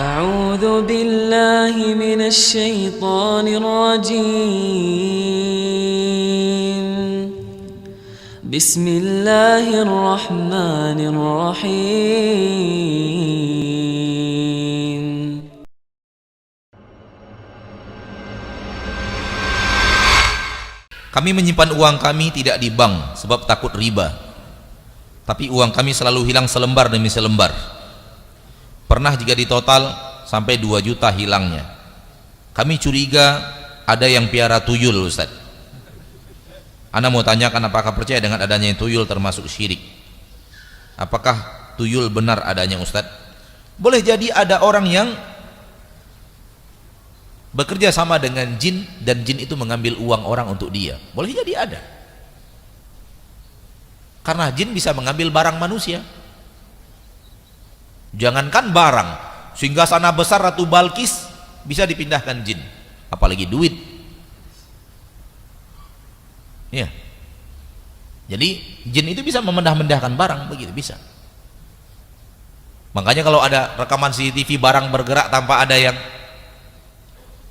أعوذ بالله من الشيطان الرجيم بسم الله الرحمن الرحيم Kami menyimpan uang kami tidak di bank sebab takut riba. Tapi uang kami selalu hilang selembar demi selembar. Pernah jika ditotal sampai 2 juta hilangnya. Kami curiga ada yang piara tuyul, Ustaz. Ana mau tanyakan apakah percaya dengan adanya tuyul termasuk syirik? Apakah tuyul benar adanya, Ustaz? Boleh jadi ada orang yang bekerja sama dengan jin dan jin itu mengambil uang orang untuk dia. Boleh jadi ada. Karena jin bisa mengambil barang manusia. Jangankan barang, singgasana besar Ratu Balkis bisa dipindahkan jin, apalagi duit. Ya. Jadi jin itu bisa memendah-mendahkan barang, begitu bisa. Makanya kalau ada rekaman CCTV barang bergerak tanpa ada yang,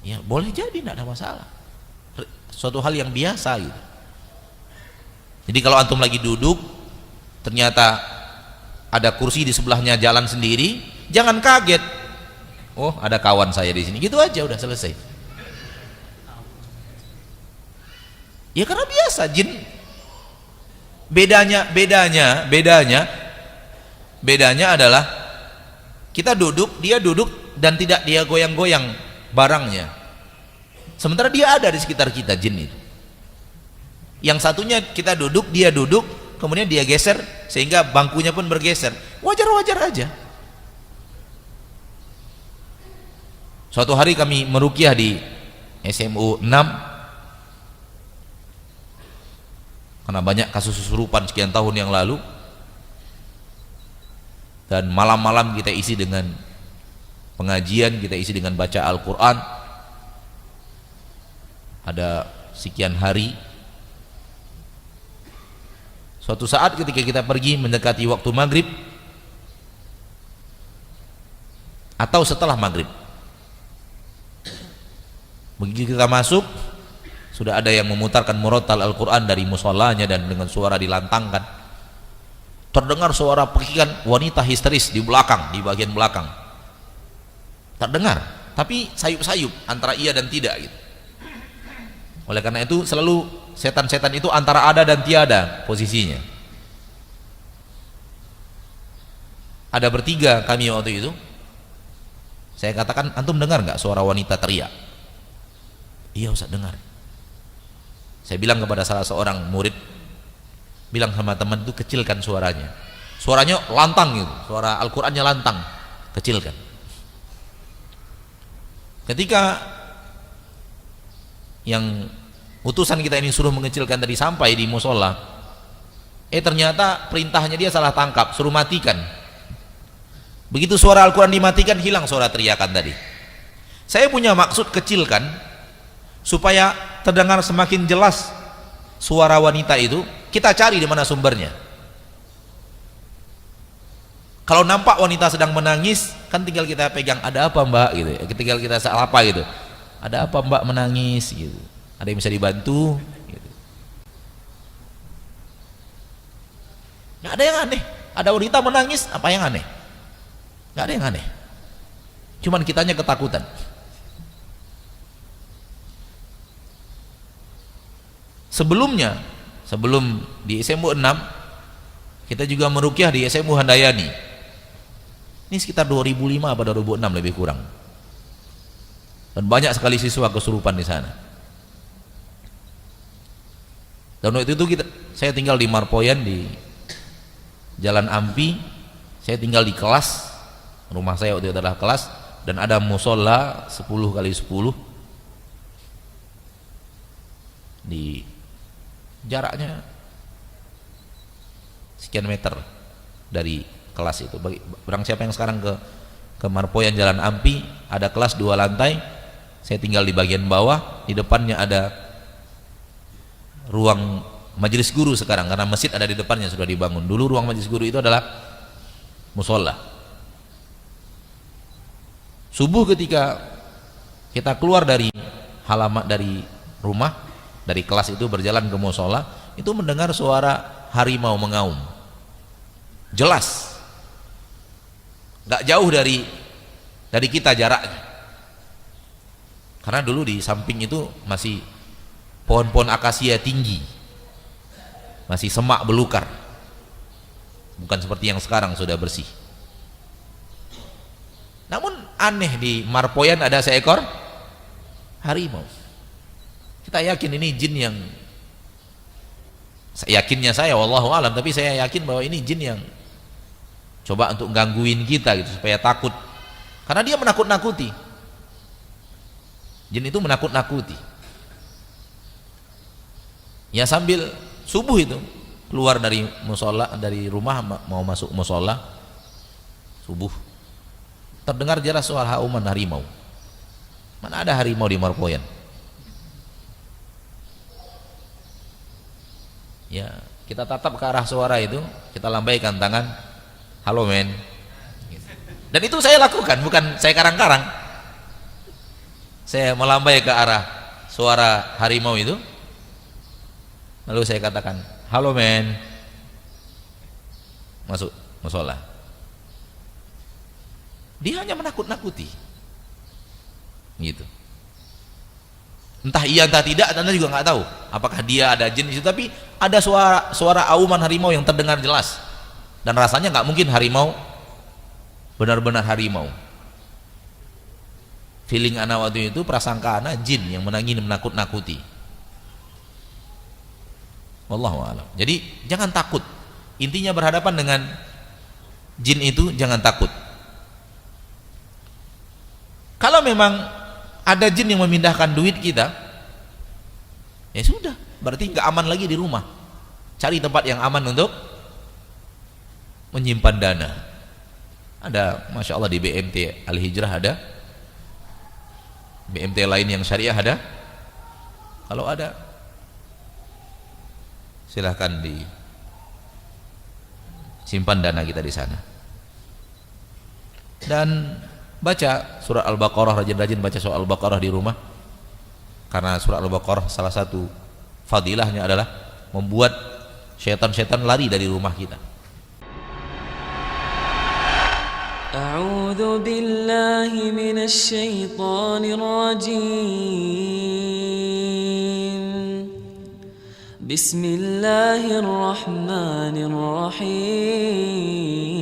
ya boleh jadi, tidak ada masalah, suatu hal yang biasa gitu. Jadi kalau antum lagi duduk ternyata ada kursi di sebelahnya jalan sendiri, jangan kaget, oh ada kawan saya di sini, gitu aja udah selesai. Ya karena biasa jin. Bedanya adalah kita duduk, dia duduk dan tidak dia goyang-goyang barangnya, sementara dia ada di sekitar kita, jin itu. Yang satunya kita duduk, dia duduk, kemudian dia geser sehingga bangkunya pun bergeser, wajar-wajar aja. Suatu hari kami meruqyah di SMU 6 karena banyak kasus kesurupan sekian tahun yang lalu, dan malam-malam kita isi dengan pengajian, kita isi dengan baca Al-Quran. Ada sekian hari. Suatu saat ketika kita pergi mendekati waktu maghrib atau setelah maghrib, begitu kita masuk, sudah ada yang memutarkan murattal Al-Quran dari musholanya dan dengan suara dilantangkan. Terdengar suara pekikan wanita histeris di belakang, di bagian belakang. Terdengar, tapi sayup-sayup antara iya dan tidak gitu. Oleh karena itu selalu setan-setan itu antara ada dan tiada posisinya. Ada bertiga kami waktu itu. Saya katakan, antum dengar nggak suara wanita teriak? Iya Ustaz, dengar. Saya bilang kepada salah seorang murid, bilang sama teman itu, kecilkan suaranya. Suaranya lantang gitu, suara Al-Qur'annya lantang, kecilkan. Ketika yang utusan kita ini suruh mengecilkan tadi sampai di musola, ternyata perintahnya dia salah tangkap, suruh matikan. Begitu suara Al-Quran dimatikan, hilang suara teriakan tadi. Saya punya maksud kecilkan supaya terdengar semakin jelas suara wanita itu. Kita cari di mana sumbernya. Kalau nampak wanita sedang menangis, kan tinggal kita pegang, ada apa mbak gitu, tinggal kita apa gitu, ada apa mbak menangis gitu, ada yang bisa dibantu gitu. Nggak ada yang aneh. Ada wanita menangis, apa yang aneh? Nggak ada yang aneh, cuman kitanya ketakutan. Sebelumnya, sebelum di SMU 6, kita juga meruqyah di SMU Handayani. Ini sekitar 2005 atau 2006 lebih kurang. Dan banyak sekali siswa kesurupan di sana. Dan waktu itu saya tinggal di Marpoyan di Jalan Ampi. Saya tinggal di kelas, rumah saya waktu itu adalah kelas, dan ada musola 10x10 di jaraknya sekian meter dari kelas itu. Barang siapa yang sekarang ke Marpoyan Jalan Ampi, ada kelas 2 lantai, saya tinggal di bagian bawah. Di depannya ada ruang majelis guru sekarang, karena masjid ada di depannya, sudah dibangun. Dulu ruang majelis guru itu adalah musola. Subuh ketika kita keluar dari halaman, dari rumah, dari kelas itu berjalan ke musola, itu mendengar suara harimau mengaum. Jelas. Gak jauh dari kita jaraknya. Karena dulu di samping itu masih pohon-pohon akasia tinggi. Masih semak belukar. Bukan seperti yang sekarang sudah bersih. Namun aneh, di Marpoyan ada seekor harimau. Kita yakin ini jin yang, yakinnya saya wallahu alam, tapi saya yakin bahwa ini jin yang coba untuk gangguin kita gitu supaya takut. Karena dia menakut-nakuti. Jin itu menakut-nakuti. Ya sambil subuh itu keluar dari musola, dari rumah mau masuk musola subuh, terdengar jelas suara hauman harimau. Mana ada harimau di Marpoyan? Ya, kita tatap ke arah suara itu, kita lambaikan tangan, halo men. Dan itu saya lakukan, bukan saya karang-karang. Saya melambai ke arah suara harimau itu, lalu saya katakan, halo men. Masuk musola. Dia hanya menakut-nakuti, gitu. Entah iya entah tidak, Anda juga nggak tahu apakah dia ada jin itu, tapi ada suara auman harimau yang terdengar jelas, dan rasanya nggak mungkin harimau, benar-benar harimau. Feeling anak waktu itu, prasangka anak jin yang menakut-nakuti. Wallahu a'lam. Jadi jangan takut. Intinya berhadapan dengan jin itu jangan takut. Kalau memang ada jin yang memindahkan duit kita, ya sudah, berarti nggak aman lagi di rumah. Cari tempat yang aman untuk menyimpan dana. Ada, masya Allah, di BMT Al Hijrah ada, BMT lain yang syariah ada. Kalau ada, silahkan disimpan dana kita di sana. Dan baca surat Al-Baqarah, rajin-rajin baca surat Al-Baqarah di rumah, karena surat Al-Baqarah salah satu fadilahnya adalah membuat syaitan-syaitan lari dari rumah kita. A'udzu billahi minasy syaithanir rajim. Bismillahirrahmanirrahim.